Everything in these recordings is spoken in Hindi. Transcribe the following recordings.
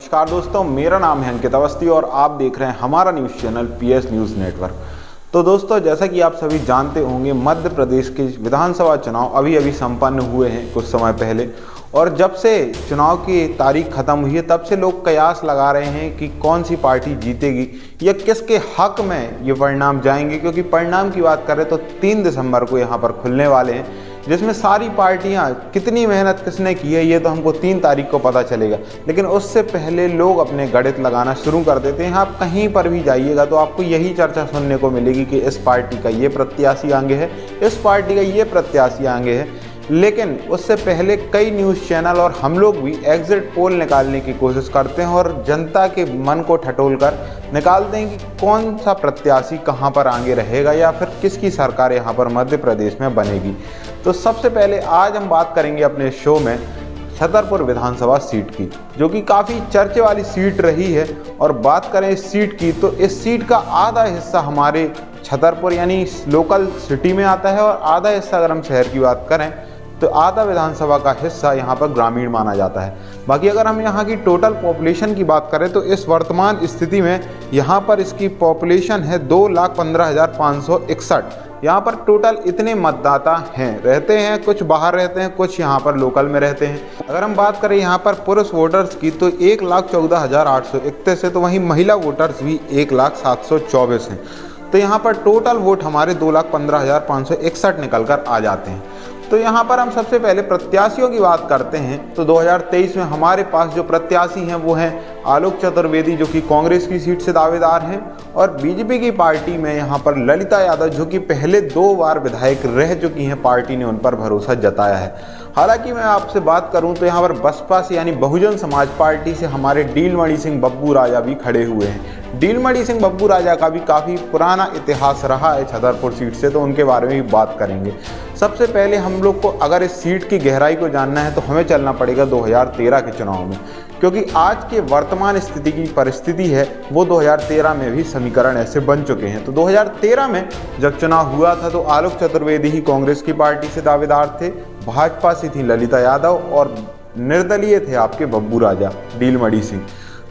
नमस्कार दोस्तों, मेरा नाम है अंकित अवस्थी और आप देख रहे हैं हमारा news channel PS news network. तो दोस्तों, जैसा कि आप सभी जानते होंगे, मध्य प्रदेश के विधानसभा चुनाव अभी संपन्न हुए हैं कुछ समय पहले। और जब से चुनाव की तारीख खत्म हुई है तब से लोग कयास लगा रहे हैं कि कौन सी पार्टी जीतेगी या किसके हक में ये परिणाम जाएंगे, क्योंकि परिणाम की बात करें तो 3 दिसंबर को यहाँ पर खुलने वाले हैं, जिसमें सारी पार्टियां कितनी मेहनत किसने की है ये तो हमको 3 तारीख को पता चलेगा। लेकिन उससे पहले लोग अपने गणित लगाना शुरू कर देते हैं। आप कहीं पर भी जाइएगा तो आपको यही चर्चा सुनने को मिलेगी कि इस पार्टी का ये प्रत्याशी आगे है, इस पार्टी का ये प्रत्याशी आगे है। लेकिन उससे पहले कई न्यूज़ चैनल और हम लोग भी एग्जिट पोल निकालने की कोशिश करते हैं और जनता के मन को ठटोलकर निकालते हैं कि कौन सा प्रत्याशी कहां पर आगे रहेगा या फिर किसकी सरकार यहां पर मध्य प्रदेश में बनेगी। तो सबसे पहले आज हम बात करेंगे अपने शो में छतरपुर विधानसभा सीट की, जो कि काफ़ी चर्चे वाली सीट रही है। और बात करें इस सीट की तो इस सीट का आधा हिस्सा हमारे छतरपुर यानी लोकल सिटी में आता है और आधा हिस्सा अगर हम शहर की बात करें तो आधा विधानसभा का हिस्सा यहाँ पर ग्रामीण माना जाता है। बाकी अगर हम यहाँ की टोटल पॉपुलेशन की बात करें तो इस वर्तमान स्थिति में यहाँ पर इसकी पॉपुलेशन है 2,15,561। यहाँ पर टोटल इतने मतदाता रहते हैं, कुछ बाहर रहते हैं, कुछ यहाँ पर लोकल में रहते हैं। अगर हम बात करें यहाँ पर पुरुष वोटर्स की तो 1,14,831 है, तो वहीं महिला वोटर्स भी 1,07,24 हैं। तो यहाँ पर टोटल वोट हमारे 2,15,561 निकल कर आ जाते हैं। तो यहाँ पर हम सबसे पहले प्रत्याशियों की बात करते हैं तो 2023 में हमारे पास जो प्रत्याशी हैं वो हैं आलोक चतुर्वेदी, जो कि कांग्रेस की सीट से दावेदार हैं, और बीजेपी की पार्टी में यहाँ पर ललिता यादव, जो कि पहले 2 बार विधायक रह चुकी हैं। पार्टी ने उन पर भरोसा जताया है। हालांकि मैं आपसे बात करूं तो यहाँ पर बसपा से यानी बहुजन समाज पार्टी से हमारे डीलमणि सिंह बब्बू राजा भी खड़े हुए हैं। डीलमणि सिंह बब्बू राजा का भी काफ़ी पुराना इतिहास रहा है छतरपुर सीट से, तो उनके बारे में भी बात करेंगे। सबसे पहले हम लोग को अगर इस सीट की गहराई को जानना है तो हमें चलना पड़ेगा 2013 के चुनाव में, क्योंकि आज के वर्तमान स्थिति की परिस्थिति है वो 2013 में भी समीकरण ऐसे बन चुके हैं। तो 2013 में जब चुनाव हुआ था तो आलोक चतुर्वेदी ही कांग्रेस की पार्टी से दावेदार थे, भाजपा से थी ललिता यादव और निर्दलीय थे आपके बब्बू राजा डीलमणि सिंह।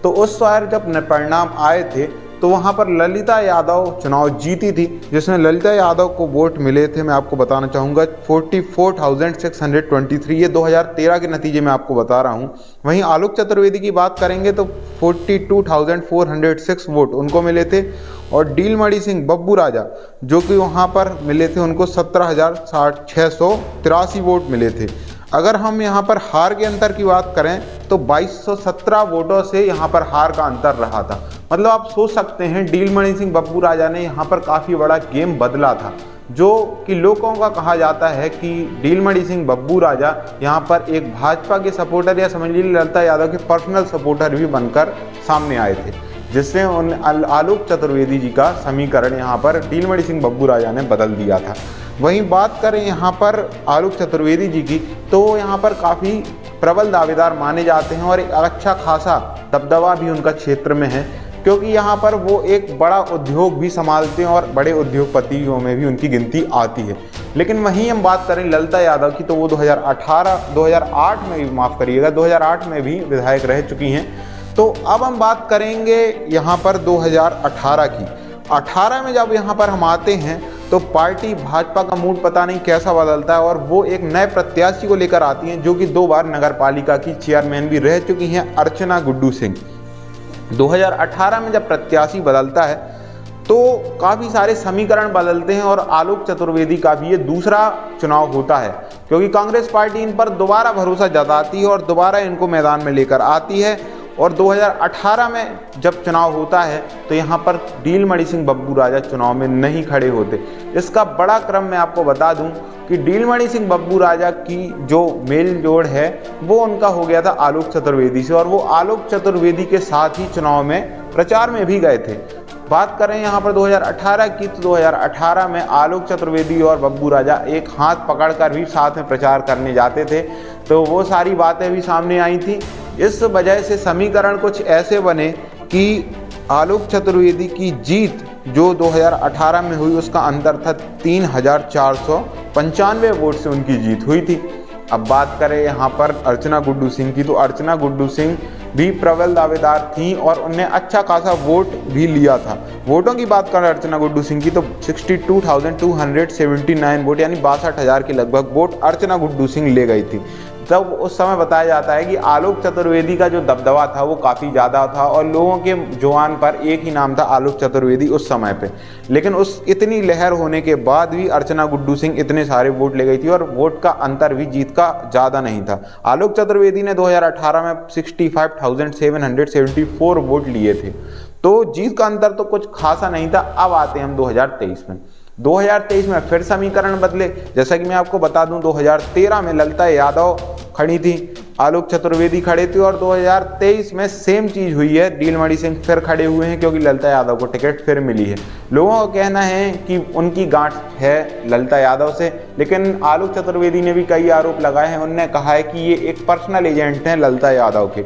तो उस बार जब परिणाम आए थे तो वहाँ पर ललिता यादव चुनाव जीती थी, जिसमें ललिता यादव को वोट मिले थे, मैं आपको बताना चाहूँगा 44,623। ये 2013 के नतीजे में आपको बता रहा हूँ। वहीं आलोक चतुर्वेदी की बात करेंगे तो 42,406 वोट उनको मिले थे, और डीलमणि सिंह बब्बू राजा जो कि वहाँ पर मिले थे उनको 17,683 वोट मिले थे। अगर हम यहाँ पर हार के अंतर की बात करें तो 2,217 वोटों से यहाँ पर हार का अंतर रहा था। मतलब आप सोच सकते हैं डीलमणि सिंह बब्बू राजा ने यहाँ पर काफ़ी बड़ा गेम बदला था, जो कि लोगों का कहा जाता है कि डीलमणि सिंह बब्बू राजा यहाँ पर एक भाजपा के सपोर्टर या समझ लीजिए ललिता यादव के पर्सनल सपोर्टर भी बनकर सामने आए थे, जिससे उन आलोक चतुर्वेदी जी का समीकरण यहाँ पर डीलमणि सिंह बब्बू राजा ने बदल दिया था। वहीं बात करें यहाँ पर आलोक चतुर्वेदी जी की तो यहाँ पर काफ़ी प्रबल दावेदार माने जाते हैं और एक अच्छा खासा दबदबा भी उनका क्षेत्र में है, क्योंकि यहाँ पर वो एक बड़ा उद्योग भी संभालते हैं और बड़े उद्योगपतियों में भी उनकी गिनती आती है। लेकिन वहीं हम बात करें ललिता यादव की तो वो 2008 में भी 2008 में भी विधायक रह चुकी हैं। तो अब हम बात करेंगे यहाँ पर 2018 की। 18 में जब यहाँ पर हम आते हैं तो पार्टी भाजपा का मूड पता नहीं कैसा बदलता है और वो एक नए प्रत्याशी को लेकर आती हैं, जो कि 2 बार नगर पालिका की चेयरमैन भी रह चुकी हैं, अर्चना गुड्डू सिंह। 2018 में जब प्रत्याशी बदलता है तो काफ़ी सारे समीकरण बदलते हैं और आलोक चतुर्वेदी का भी ये दूसरा चुनाव होता है, क्योंकि कांग्रेस पार्टी इन पर दोबारा भरोसा जताती है और दोबारा इनको मैदान में लेकर आती है। और 2018 में जब चुनाव होता है तो यहाँ पर डीलमणि सिंह बब्बू राजा चुनाव में नहीं खड़े होते। इसका बड़ा क्रम मैं आपको बता दूं कि डीलमणि सिंह बब्बू राजा की जो मेल जोड़ है वो उनका हो गया था आलोक चतुर्वेदी से, और वो आलोक चतुर्वेदी के साथ ही चुनाव में प्रचार में भी गए थे। बात करें यहाँ पर 2018 की तो 2018 में आलोक चतुर्वेदी और बब्बू राजा एक हाथ पकड़कर भी साथ में प्रचार करने जाते थे, तो वो सारी बातें भी सामने आई थी। इस वजह से समीकरण कुछ ऐसे बने कि आलोक चतुर्वेदी की जीत जो 2018 में हुई उसका अंतर था 3,495 वोट से उनकी जीत हुई थी। अब बात करें यहाँ पर अर्चना गुड्डू सिंह की, तो अर्चना गुड्डू सिंह भी प्रबल दावेदार थी और उनने अच्छा खासा वोट भी लिया था। वोटों की बात करें अर्चना गुड्डू सिंह की तो 62,279 वोट यानी 62,000 के लगभग वोट अर्चना गुड्डू सिंह ले गई थी। तब उस समय बताया जाता है कि आलोक चतुर्वेदी का जो दबदबा था वो काफ़ी ज़्यादा था और लोगों के जुबान पर एक ही नाम था आलोक चतुर्वेदी उस समय पे। लेकिन उस इतनी लहर होने के बाद भी अर्चना गुड्डू सिंह इतने सारे वोट ले गई थी और वोट का अंतर भी जीत का ज़्यादा नहीं था। आलोक चतुर्वेदी ने 2018 में 65,774 वोट लिए थे, तो जीत का अंतर तो कुछ खासा नहीं था। अब आते हैं हम 2023 में। 2023 में फिर समीकरण बदले। जैसा कि मैं आपको बता दूं 2013 में ललिता यादव खड़ी थी, आलोक चतुर्वेदी खड़े थे और 2023 में सेम चीज़ हुई है। नीलमणि सिंह फिर खड़े हुए हैं क्योंकि ललिता यादव को टिकट फिर मिली है। लोगों का कहना है कि उनकी गांठ है ललिता यादव से, लेकिन आलोक चतुर्वेदी ने भी कई आरोप लगाए हैं। उन्होंने कहा है कि ये एक पर्सनल एजेंट हैं ललिता यादव के।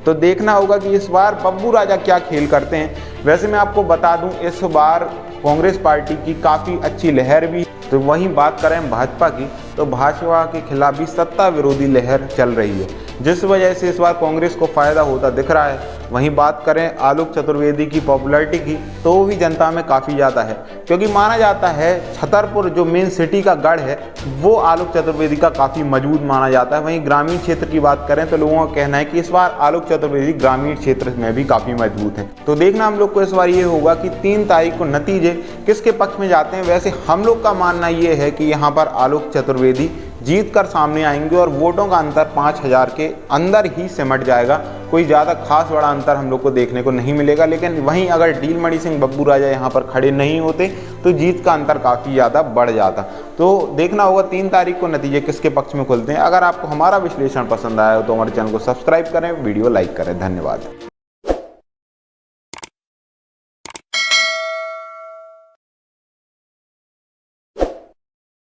तो देखना होगा कि इस बार बब्बू राजा क्या खेल करते हैं। वैसे मैं आपको बता दूं इस बार कांग्रेस पार्टी की काफ़ी अच्छी लहर भी। तो वहीं बात करें भाजपा की, तो भाजपा के खिलाफ भी सत्ता विरोधी लहर चल रही है, जिस वजह से इस बार कांग्रेस को फायदा होता दिख रहा है। वहीं बात करें आलोक चतुर्वेदी की पॉपुलैरिटी की, तो वो भी जनता में काफ़ी ज़्यादा है, क्योंकि माना जाता है छतरपुर जो मेन सिटी का गढ़ है वो आलोक चतुर्वेदी का काफ़ी मजबूत माना जाता है। वहीं ग्रामीण क्षेत्र की बात करें तो लोगों का कहना है कि इस बार आलोक चतुर्वेदी ग्रामीण क्षेत्र में भी काफ़ी मजबूत है। तो देखना हम लोग को इस बार ये होगा कि 3 तारीख को नतीजे किसके पक्ष में जाते हैं। वैसे हम लोग का मानना ये है कि यहाँ पर आलोक चतुर्वेदी जीत कर सामने आएंगे और वोटों का अंतर 5,000 के अंदर ही सिमट जाएगा। कोई ज़्यादा खास बड़ा अंतर हम लोग को देखने को नहीं मिलेगा। लेकिन वहीं अगर नीलमणि सिंह बब्बू राजा यहाँ पर खड़े नहीं होते तो जीत का अंतर काफ़ी ज़्यादा बढ़ जाता। तो देखना होगा 3 तारीख को नतीजे किसके पक्ष में खुलते हैं। अगर आपको हमारा विश्लेषण पसंद आया हो तो हमारे चैनल को सब्सक्राइब करें, वीडियो लाइक करें। धन्यवाद।